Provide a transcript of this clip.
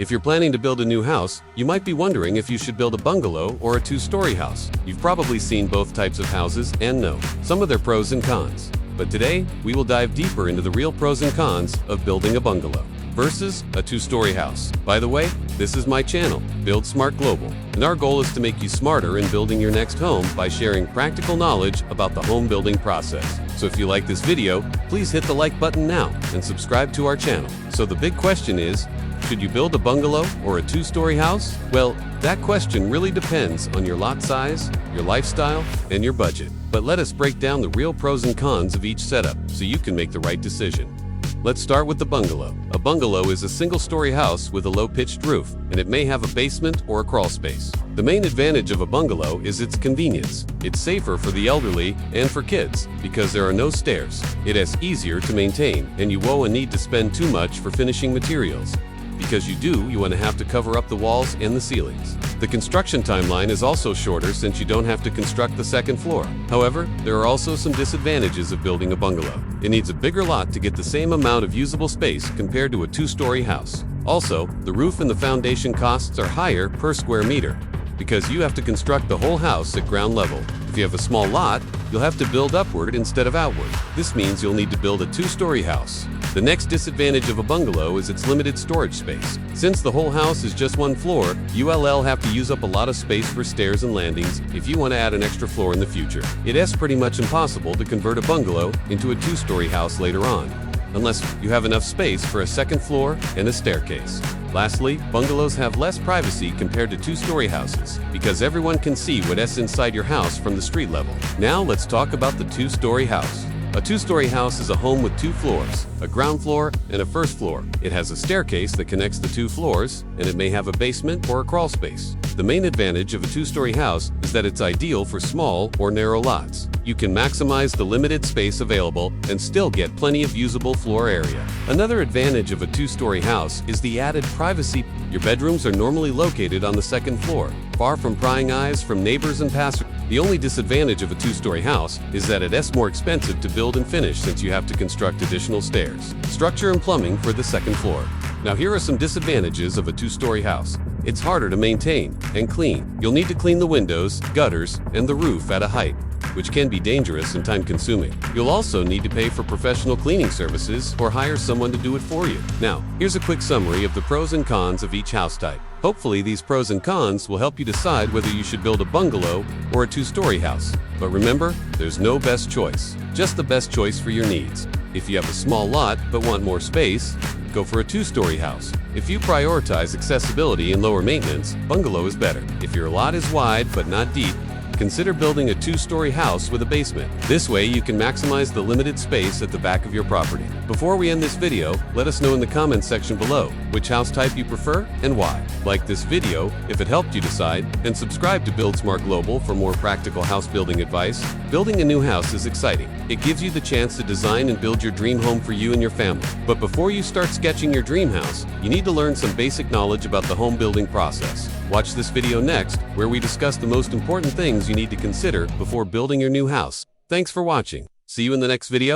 If you're planning to build a new house, you might be wondering if you should build a bungalow or a two-story house. You've probably seen both types of houses and know some of their pros and cons. But today, we will dive deeper into the real pros and cons of building a bungalow versus a two-story house. By the way, this is my channel, BuildSmart Global, and our goal is to make you smarter in building your next home by sharing practical knowledge about the home building process. So if you like this video, please hit the like button now and subscribe to our channel. So the big question is, should you build a bungalow or a two-story house? Well, that question really depends on your lot size, your lifestyle, and your budget. But let us break down the real pros and cons of each setup so you can make the right decision. Let's start with the bungalow. A bungalow is a single-story house with a low-pitched roof, and it may have a basement or a crawl space. The main advantage of a bungalow is its convenience. It's safer for the elderly and for kids because there are no stairs. It is easier to maintain, and you won't need to spend too much for finishing materials. Because you want to have to cover up the walls and the ceilings. The construction timeline is also shorter since you don't have to construct the second floor. However, there are also some disadvantages of building a bungalow. It needs a bigger lot to get the same amount of usable space compared to a two-story house. Also, the roof and the foundation costs are higher per square meter because you have to construct the whole house at ground level. If you have a small lot, you'll have to build upward instead of outward. This means you'll need to build a two-story house. The next disadvantage of a bungalow is its limited storage space. Since the whole house is just one floor, you'll have to use up a lot of space for stairs and landings if you want to add an extra floor in the future. It is pretty much impossible to convert a bungalow into a two-story house later on, unless you have enough space for a second floor and a staircase. Lastly, bungalows have less privacy compared to two-story houses because everyone can see what's inside your house from the street level. Now let's talk about the two-story house. A two-story house is a home with two floors, a ground floor and a first floor. It has a staircase that connects the two floors, and it may have a basement or a crawl space. The main advantage of a two-story house is that it's ideal for small or narrow lots. You can maximize the limited space available and still get plenty of usable floor area. Another advantage of a two-story house is the added privacy. Your bedrooms are normally located on the second floor, far from prying eyes from neighbors and passers. The only disadvantage of a two-story house is that it is more expensive to build and finish since you have to construct additional stairs, structure and plumbing for the second floor. Now here are some disadvantages of a two-story house. It's harder to maintain and clean. You'll need to clean the windows, gutters, and the roof at a height, which can be dangerous and time-consuming. You'll also need to pay for professional cleaning services or hire someone to do it for you. Now, here's a quick summary of the pros and cons of each house type. Hopefully, these pros and cons will help you decide whether you should build a bungalow or a two-story house. But remember, there's no best choice, just the best choice for your needs. If you have a small lot but want more space, go for a two-story house. If you prioritize accessibility and lower maintenance, bungalow is better. If your lot is wide but not deep, consider building a two-story house with a basement. This way you can maximize the limited space at the back of your property. Before we end this video, let us know in the comments section below which house type you prefer and why. Like this video if it helped you decide, and subscribe to BuildSmart Global for more practical house building advice. Building a new house is exciting. It gives you the chance to design and build your dream home for you and your family. But before you start sketching your dream house, you need to learn some basic knowledge about the home building process. Watch this video next, where we discuss the most important things you need to consider before building your new house. Thanks for watching. See you in the next video.